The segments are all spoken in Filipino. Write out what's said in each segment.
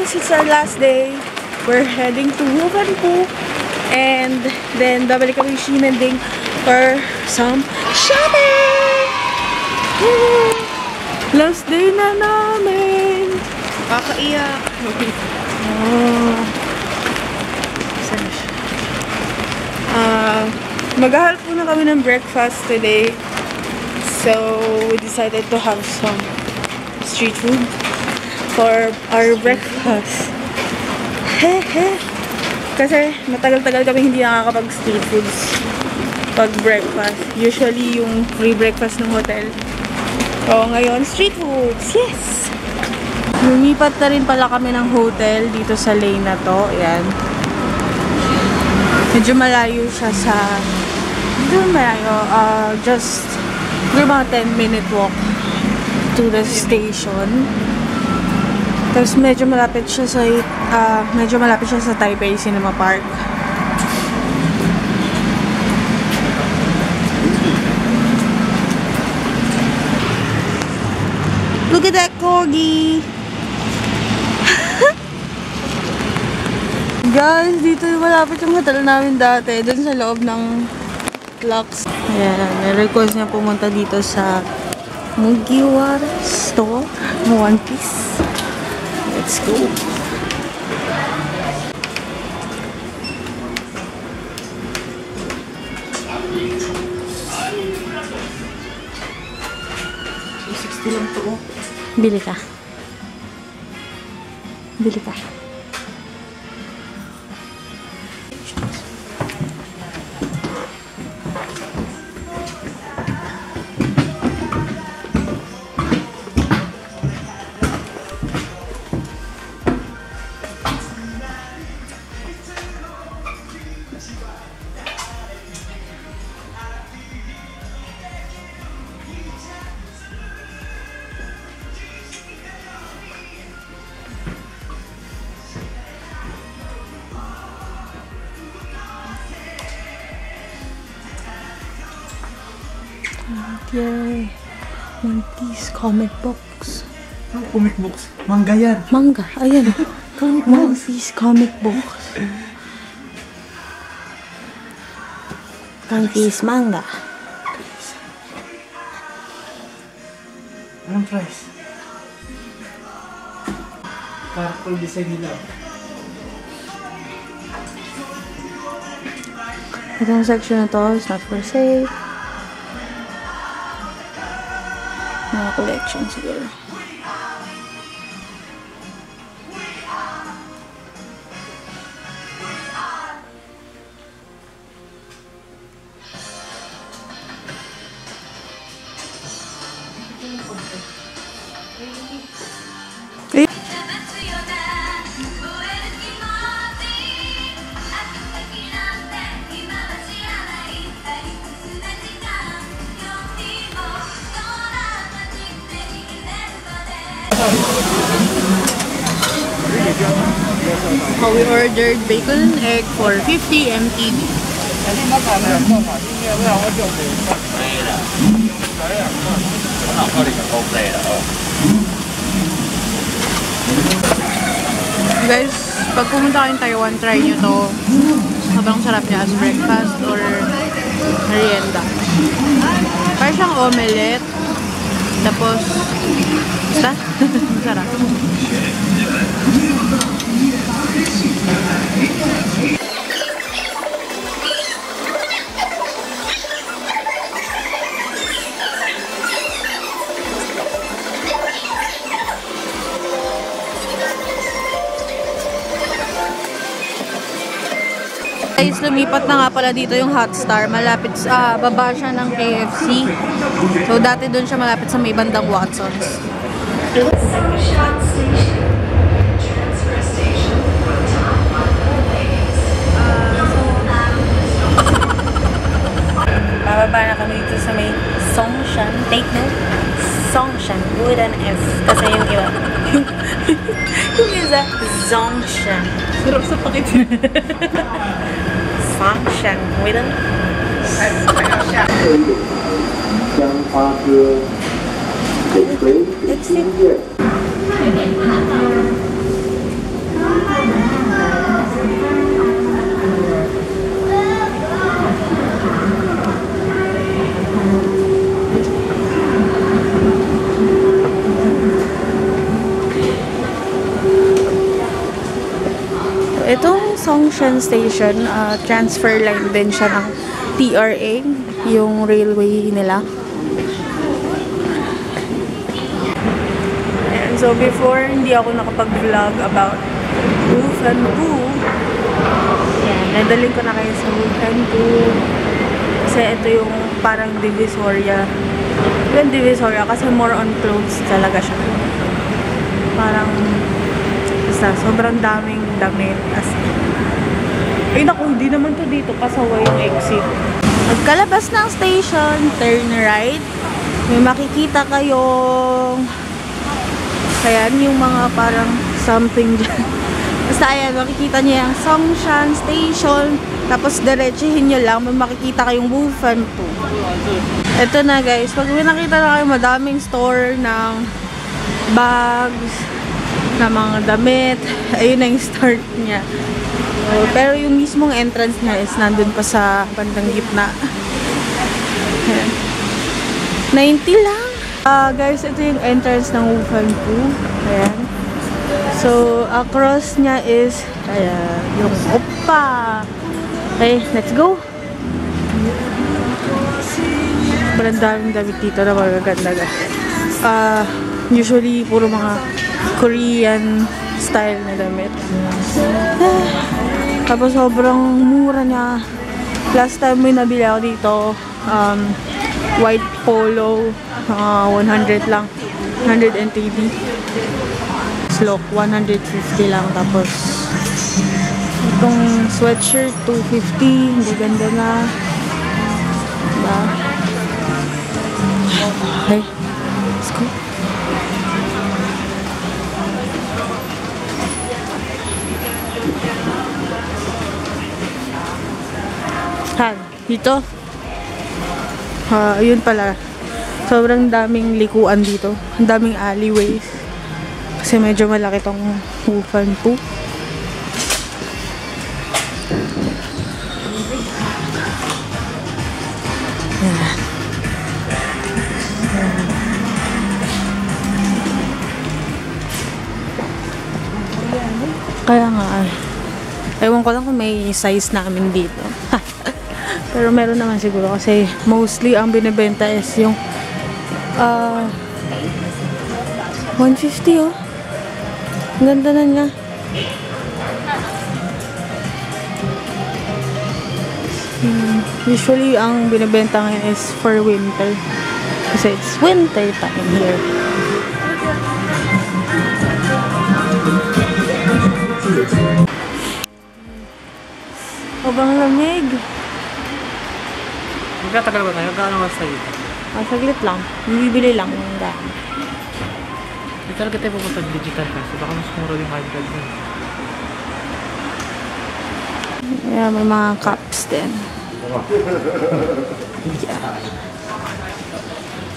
guys, it's our last day. We're heading to Wufenpu. And then, babalik kami Ximending for some shopping! Woo! Last day na namin! Kakaiyak! Oh. Saan siya? Maghahalap muna kami ng breakfast today. So, we decided to have some street food for our breakfast. Hehe! Kasi matagal-tagal kami hindi nakakapag-street foods pag breakfast. Usually yung free breakfast ng hotel. So, ngayon, street foods! Yes! Lumipat na rin pala kami ng hotel dito sa lane na to. Ayan. Medyo malayo siya sa... Medyo malayo. Just mga 10-minute walk to the station. Tapos medyo malapit siya sa Taipei Cinema Park. Look at that corgi! Guys, dito malapit yung hotel namin dati. Doon sa loob ng clocks. Ayan, request niya pumunta dito sa Mugiwara store. One Piece. Let's go. $60 lang to. Bili ka. Bili ka. Yay! One Piece comic books. Oh, comic books? Manga yan. Manga. Ayan. One Piece comic books. One Piece manga. Anong price? Character design nila. Itong section na to is not for sale. Mga collection siguro. We ordered bacon and egg for 50 MTD. Guys, pag pumunta kayong Taiwan, try nyo to. Sobrang sarap niya as breakfast or merienda. Parang siyang omelette. Tapos, basta? Sarap. Guys, lumipat na nga pala dito yung Hotstar. Malapit sa baba siya ng KFC. So, dati doon siya malapit sa may bandang Watsons. Bababa na kami dito sa may Songshan. Take note. Songshan. With an S. Kasi yung iba. Yung isa, Zongshan. Sarap sa pakit. Function with an Songshan Station. Transfer line din siya ng TRA, yung railway nila. And so before, hindi ako nakapag-vlog about Wufenpu. Yan, nadaling ko na kayo sa Wufenpu. Kasi ito yung parang Divisoria. Yung Divisoria kasi more on clothes talaga siya. Parang basta sobrang daming damit. Ay naku, hindi naman to dito kasaway yung exit. Pagkalabas ng station, turn right. May makikita kayong ayan, yung mga parang something dyan. Basta ayan, makikita nyo yung Songshan Station. Tapos diretsuhin nyo lang, may makikita kayong Wufenpu. Ito na guys, pag may nakita na kayo madaming store ng bags, na mga damit, ayun na yung start niya. Pero yung mismong entrance niya is nandun pa sa bandang gitna. Ayan. 90 lang. Guys, ito yung entrance ng Wufenpu. Ayan. So, across niya is ayan, yung Oppa. Okay, let's go. Sobrang daming damit dito na magaganda guys. Usually, puro mga Korean style na damit. Tapos sobrang mura niya. Last time may nabili ako dito, white polo, 100 lang. 180. Slok, 150 lang. Tapos itong sweatshirt, 250. Hindi ganda na. Diba? Okay. Let's go. Dito. Ayun pala. Sobrang daming likuan dito. Ang daming alleyways. Kasi medyo malaki tong Wufenpu. Yan. Kaya nga ewan ko lang kung may size namin dito. Pero meron naman siguro kasi mostly ang binibenta is yung 150 oh. Ang ganda na niya. Usually ang binibenta ngayon is for winter. Kasi it's winter time here. Sobrang lamig. Magkatagal ba tayo? Gaano mas tayo? Saglit lang. Bibili lang ng daan. Hindi talaga tayo pupunta digital kasi baka mas mura yung hard drive mo. Yeah, may mga cups din. Yeah.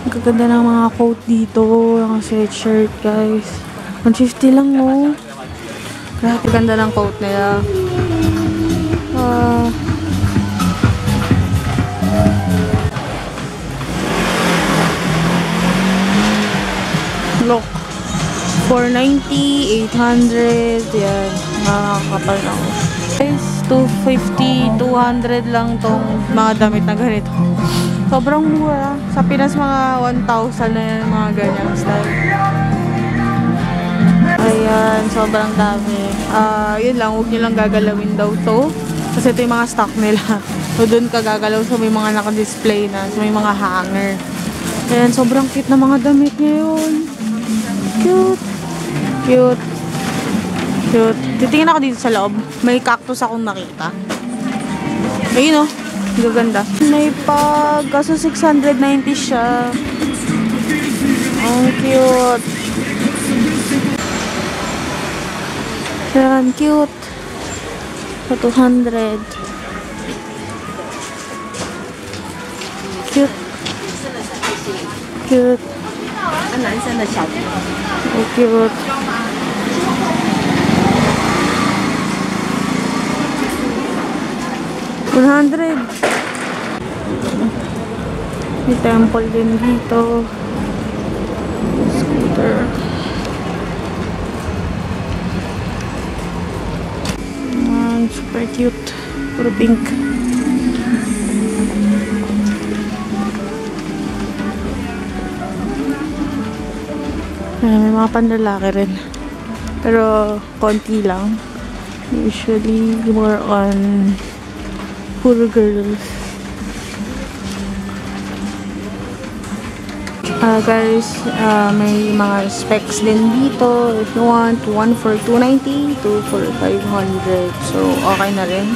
Ang gaganda ng mga coat dito. Yung sweatshirt guys. 150 lang oh. Grabe ganda ng coat nila. Look. 490, 800, yan. Nakakapal na ako. Guys, 250, 200 lang tong mga damit na ganito. Sobrang mura. Sa Pinas, mga 1,000 na yan, mga ganyang style. Ayan, sobrang dami. Yun lang, huwag nyo lang gagalawin daw to. Kasi ito yung mga stock nila. So, dun ka gagalaw sa may mga naka-display na, sa may mga hanger. Ayan, sobrang cute na mga damit ngayon. Cute. Cute. Cute. Titingin ako dito sa loob. May cactus akong nakita. Ayun oh. Gaganda. May pag. Kaso 690 siya. Ang cute. Yan. Cute. Sa 200. Cute. Cute. 男生的小 So cute. $100. May temple din dito. Scooter. doon. Super cute. Puro pink. May mga panlalaki rin. Pero, konti lang. Usually, more on puro girls. Guys, may mga specs din dito. If you want, one for 290, two for 500. So, okay na rin.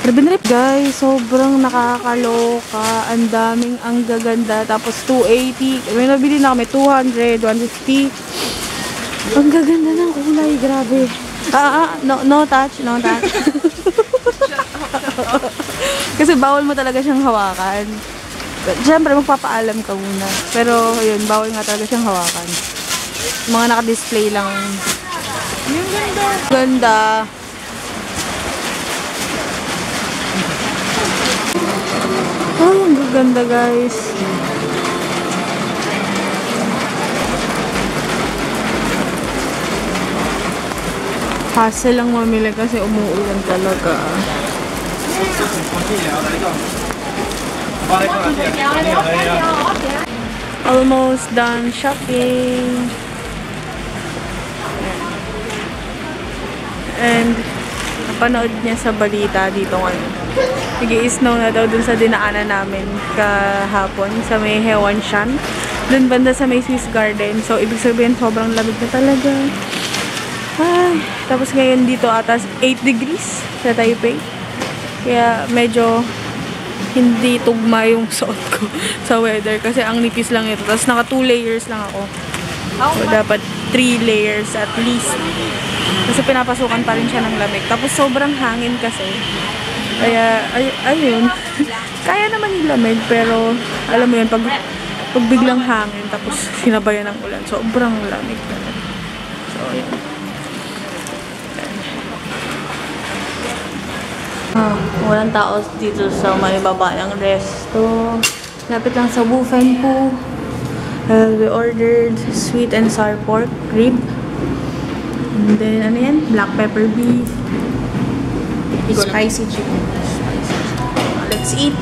Trip guys, sobrang nakakaloka. Ang daming ang gaganda. Tapos 280. May nabili na kami 200, 150. Ang gaganda ng kulay, grabe. No touch, no touch. Kasi bawal mo talaga siyang hawakan. Siyempre, magpapaalam ka muna. Pero, yun, bawal nga talaga siyang hawakan. Mga naka-display lang. Yung ganda. Ganda. Oh, ang ganda guys. Hassle lang mamili kasi umuulan talaga. Almost done shopping. And napanood niya sa balita dito ngayon. Nag-i-snow na daw dun sa dinaanan namin kahapon sa may Hewanshan. Dun banda sa may Swiss Garden. So, ibig sabihin sobrang lamig na talaga. Ay, tapos ngayon dito atas 8 degrees sa Taipei. Kaya medyo hindi tugma yung suot ko sa weather kasi ang nipis lang ito. Tapos naka 2 layers lang ako. So dapat 3 layers at least. Kasi pinapasukan pa rin siya ng lamig. Tapos sobrang hangin kasi. Kaya ayun. Kaya naman yung lamig pero alam mo yun pag biglang hangin tapos sinabayan ng ulan. Sobrang lamig talaga. So ayun. Walang tao dito sa may babayang resto. Lapit lang sa Wufenpu. We ordered sweet and sour pork rib. And then, ano yan? Black pepper beef. Spicy chicken. Let's eat.